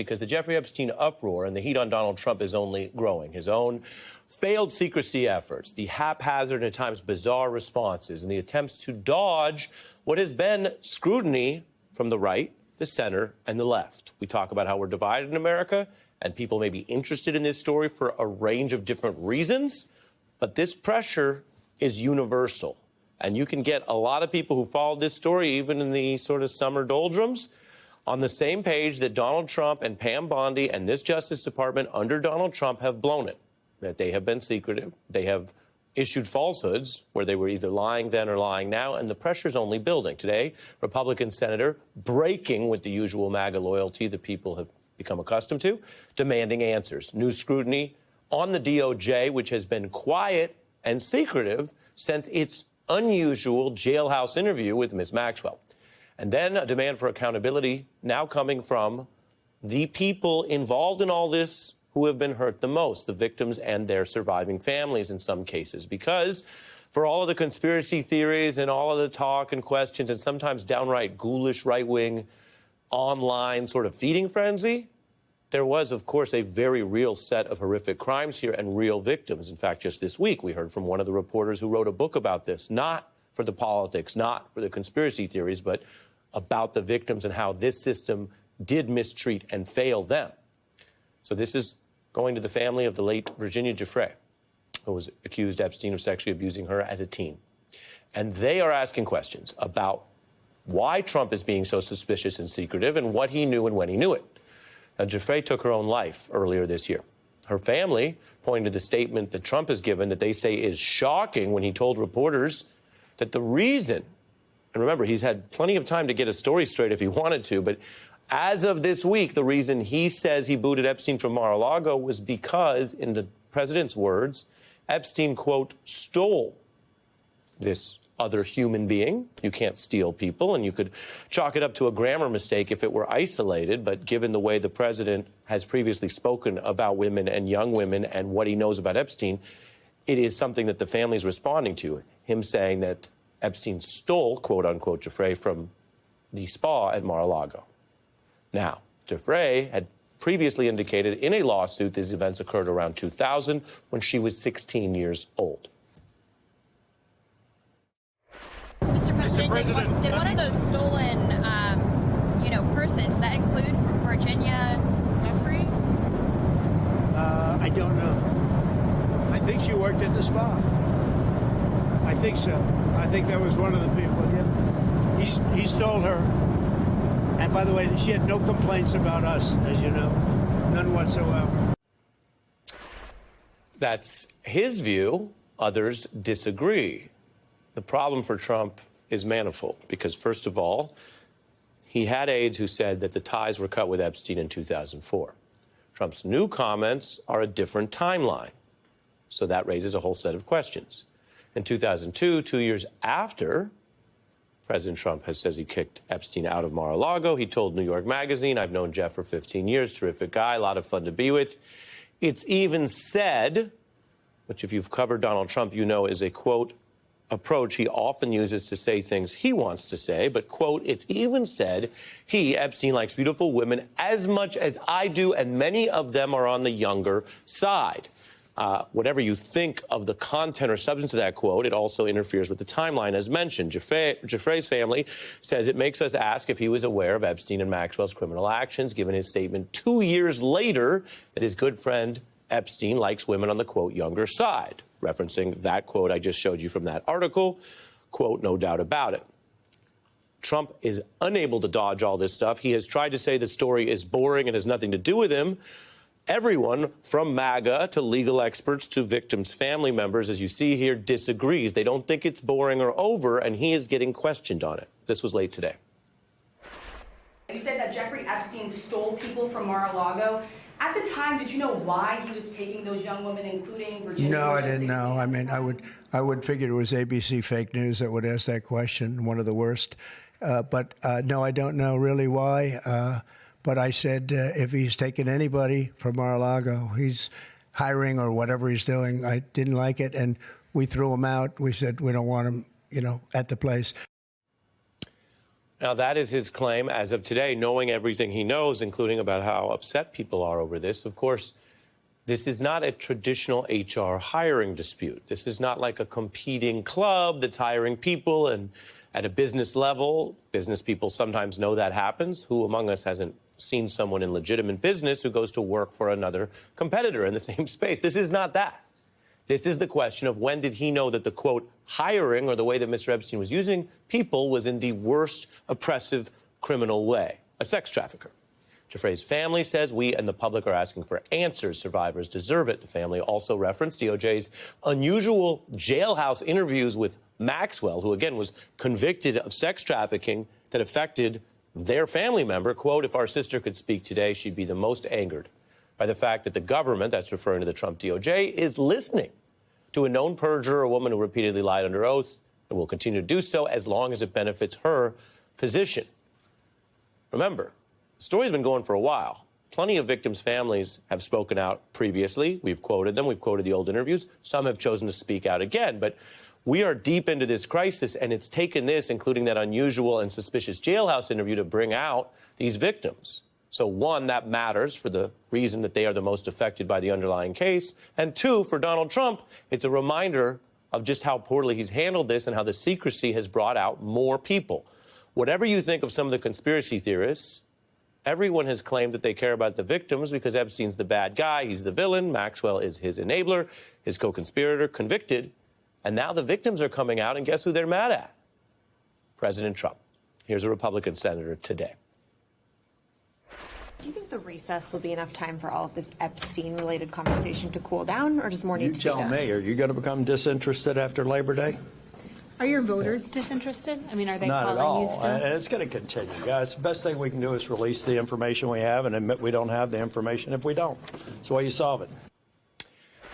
because the Jeffrey Epstein uproar and the heat on Donald Trump is only growing. His own failed secrecy efforts, the haphazard and at times bizarre responses, and the attempts to dodge what has been scrutiny from the right, the center, and the left. We talk about how we're divided in America, and people may be interested in this story for a range of different reasons, but this pressure is universal. And you can get a lot of people who followed this story, even in the sort of summer doldrums, on the same page that Donald Trump and Pam Bondi and this Justice Department under Donald Trump have blown it, that they have been secretive. They have issued falsehoods where they were either lying then or lying now, and the pressure's only building. Today, Republican Senator breaking with the usual MAGA loyalty that people have become accustomed to, demanding answers. New scrutiny on the DOJ, which has been quiet and secretive since its unusual jailhouse interview with Ms. Maxwell. And then a demand for accountability now coming from the people involved in all this who have been hurt the most, the victims and their surviving families in some cases. Because for all of the conspiracy theories and all of the talk and questions and sometimes downright ghoulish right-wing online sort of feeding frenzy, there was, of course, a very real set of horrific crimes here and real victims. In fact, just this week, we heard from one of the reporters who wrote a book about this, not for the politics, not for the conspiracy theories, but about the victims and how this system did mistreat and fail them. So this is going to the family of the late Virginia Giuffre, who was accused Epstein of sexually abusing her as a teen. And they are asking questions about why Trump is being so suspicious and secretive and what he knew and when he knew it. Now, Giuffre took her own life earlier this year. Her family pointed to the statement that Trump has given that they say is shocking when he told reporters that the reason, and remember, he's had plenty of time to get a story straight if he wanted to, but as of this week, the reason he says he booted Epstein from Mar-a-Lago was because, in the president's words, Epstein, quote, stole this other human being. You can't steal people, and you could chalk it up to a grammar mistake if it were isolated. But given the way the president has previously spoken about women and young women and what he knows about Epstein, it is something that the family is responding to. Him saying that Epstein stole, quote unquote, Giuffre from the spa at Mar-a-Lago. Now, Giuffre had previously indicated in a lawsuit these events occurred around 2000 when she was 16 years old. Mr. President, did one of those stolen, persons, does that include Virginia Giuffre? I don't know. I think she worked at the spa. I think so. I think that was one of the people. Yeah. He stole her. And by the way, she had no complaints about us, as you know. None whatsoever. That's his view. Others disagree. The problem for Trump is manifold because, first of all, he had aides who said that the ties were cut with Epstein in 2004. Trump's new comments are a different timeline. So that raises a whole set of questions. In 2002, 2 years after President Trump says he kicked Epstein out of Mar-a-Lago, he told New York Magazine, I've known Jeff for 15 years, terrific guy, a lot of fun to be with. It's even said, which if you've covered Donald Trump, you know is a, quote, approach he often uses to say things he wants to say, but, quote, it's even said he, Epstein, likes beautiful women as much as I do, and many of them are on the younger side. Whatever you think of the content or substance of that quote, it also interferes with the timeline, as mentioned. Giuffre's family says it makes us ask if he was aware of Epstein and Maxwell's criminal actions, given his statement 2 years later that his good friend Epstein likes women on the, quote, younger side, referencing that quote I just showed you from that article, quote, no doubt about it. Trump is unable to dodge all this stuff. He has tried to say the story is boring and has nothing to do with him. Everyone from MAGA to legal experts to victims' family members, as you see here, disagrees. They don't think it's boring or over, and he is getting questioned on it. This was late today. You said that Jeffrey Epstein stole people from Mar-a-Lago. At the time, did you know why he was taking those young women, including Virginia? No, I didn't know. I mean, I would figure it was ABC fake news that would ask that question, one of the worst. But no, I don't know really why. But I said, if he's taking anybody from Mar-a-Lago, he's hiring or whatever he's doing. I didn't like it, and we threw him out. We said we don't want him, at the place. Now, that is his claim as of today, knowing everything he knows, including about how upset people are over this. Of course, this is not a traditional HR hiring dispute. This is not like a competing club that's hiring people, and at a business level, business people sometimes know that happens. Who among us hasn't seen someone in legitimate business who goes to work for another competitor in the same space? This is not that. This is the question of when did he know that the, quote, hiring, or the way that Mr. Epstein was using people, was in the worst oppressive criminal way, a sex trafficker. Giuffre's family says we and the public are asking for answers. Survivors deserve it. The family also referenced DOJ's unusual jailhouse interviews with Maxwell, who, again, was convicted of sex trafficking that affected their family member. Quote, if our sister could speak today, she'd be the most angered by the fact that the government, that's referring to the Trump DOJ, is listening to a known perjurer, a woman who repeatedly lied under oath, and will continue to do so as long as it benefits her position. Remember, the story's been going for a while. Plenty of victims' families have spoken out previously. We've quoted them. We've quoted the old interviews. Some have chosen to speak out again. But we are deep into this crisis, and it's taken this, including that unusual and suspicious jailhouse interview, to bring out these victims. So, one, that matters for the reason that they are the most affected by the underlying case. And two, for Donald Trump, it's a reminder of just how poorly he's handled this and how the secrecy has brought out more people. Whatever you think of some of the conspiracy theorists, everyone has claimed that they care about the victims because Epstein's the bad guy, he's the villain, Maxwell is his enabler, his co-conspirator, convicted. And now the victims are coming out, and guess who they're mad at? President Trump. Here's a Republican senator today. Do you think the recess will be enough time for all of this Epstein-related conversation to cool down, or does more need to be done? You tell me, are you going to become disinterested after Labor Day? Are your voters disinterested? I mean, are they Not at calling you all. still? And it's going to continue, guys. The best thing we can do is release the information we have and admit we don't have the information if we don't. That's the way you solve it.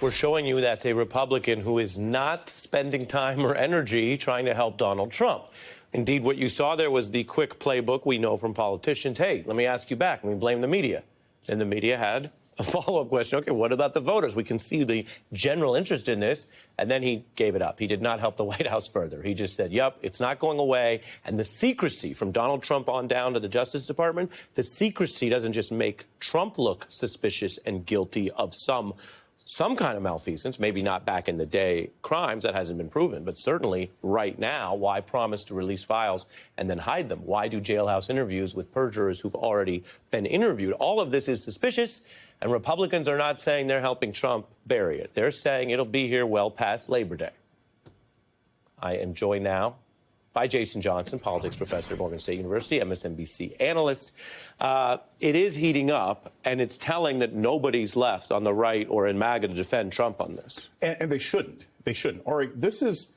We're showing you that's a Republican who is not spending time or energy trying to help Donald Trump. Indeed, what you saw there was the quick playbook we know from politicians. Hey, let me ask you back. Let me blame the media. And the media had a follow-up question. Okay, what about the voters? We can see the general interest in this. And then he gave it up. He did not help the White House further. He just said, yep, it's not going away. And the secrecy from Donald Trump on down to the Justice Department, the secrecy doesn't just make Trump look suspicious and guilty of some kind of malfeasance, maybe not back in the day crimes, that hasn't been proven, but certainly right now, why promise to release files and then hide them? Why do jailhouse interviews with perjurers who've already been interviewed? All of this is suspicious, and Republicans are not saying they're helping Trump bury it. They're saying it'll be here well past Labor Day. I am joined now by Jason Johnson, politics professor at Morgan State University, MSNBC analyst. It is heating up, and it's telling that nobody's left on the right or in MAGA to defend Trump on this. And they shouldn't. They shouldn't. All right, this is,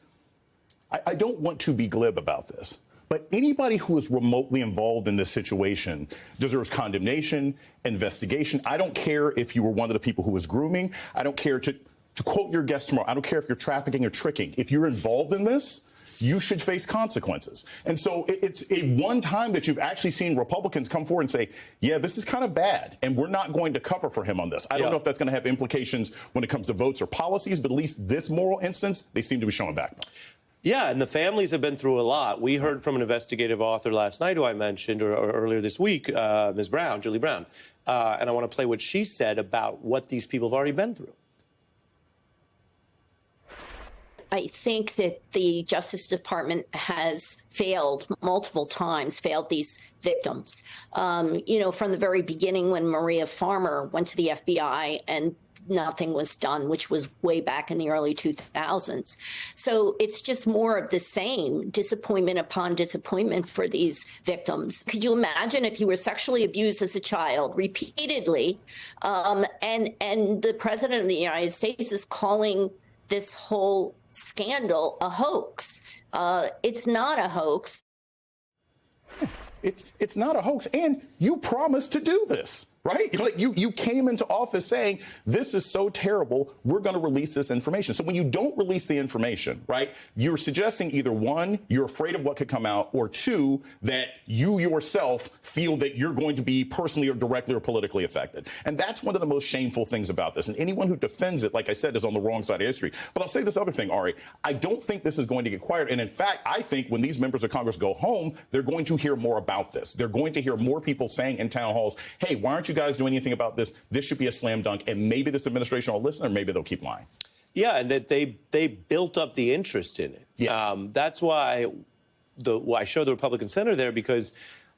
I don't want to be glib about this, but anybody who is remotely involved in this situation deserves condemnation, investigation. I don't care if you were one of the people who was grooming. I don't care, to quote your guest tomorrow, I don't care if you're trafficking or tricking. If you're involved in this, you should face consequences. And so it's a one time that you've actually seen Republicans come forward and say, yeah, this is kind of bad, and we're not going to cover for him on this. I don't know if that's going to have implications when it comes to votes or policies, but at least this moral instance, they seem to be showing backbone. Yeah, and the families have been through a lot. We heard from an investigative author last night who I mentioned, or earlier this week, Ms. Brown, Julie Brown. And I want to play what she said about what these people have already been through. I think that the Justice Department has failed multiple times, failed these victims. From the very beginning when Maria Farmer went to the FBI and nothing was done, which was way back in the early 2000s. So it's just more of the same, disappointment upon disappointment for these victims. Could you imagine if you were sexually abused as a child repeatedly, and the president of the United States is calling this whole scandal a hoax? It's not a hoax. It's not a hoax. And you promised to do this. right? Like you came into office saying, this is so terrible, we're going to release this information. So when you don't release the information, right, you're suggesting either one, you're afraid of what could come out, or two, that you yourself feel that you're going to be personally or directly or politically affected. And that's one of the most shameful things about this. And anyone who defends it, like I said, is on the wrong side of history. But I'll say this other thing, Ari. I don't think this is going to get quiet. And in fact, I think when these members of Congress go home, they're going to hear more about this. They're going to hear more people saying in town halls, hey, why aren't you guys doing anything about this? This should be a slam dunk. And maybe this administration will listen, or maybe they'll keep lying. Yeah, and that they built up the interest in it. Yes. That's why I show the Republican senator there, because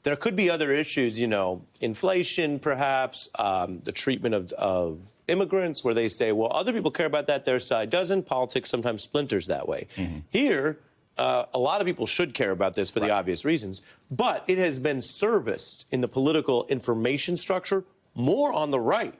there could be other issues, you know, inflation, perhaps, the treatment of immigrants, where they say, well, other people care about that, their side doesn't. Politics sometimes splinters that way. Mm-hmm. Here, a lot of people should care about this for the obvious reasons, but it has been serviced in the political information structure more on the right.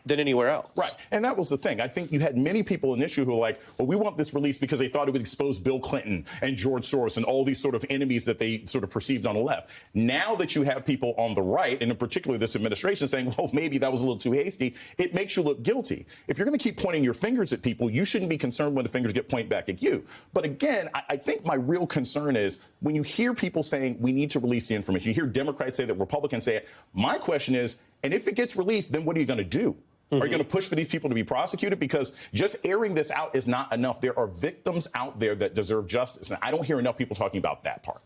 Than anywhere else. Right. And that was the thing. I think you had many people in issue who were like, well, we want this released because they thought it would expose Bill Clinton and George Soros and all these sort of enemies that they sort of perceived on the left. Now that you have people on the right, and in particular this administration, saying, well, maybe that was a little too hasty, it makes you look guilty. If you're going to keep pointing your fingers at people, you shouldn't be concerned when the fingers get pointed back at you. But again, I think my real concern is when you hear people saying we need to release the information, you hear Democrats say that, Republicans say it. My question is, and if it gets released, then what are you going to do? Are you going to push for these people to be prosecuted? Because just airing this out is not enough. There are victims out there that deserve justice. And I don't hear enough people talking about that part.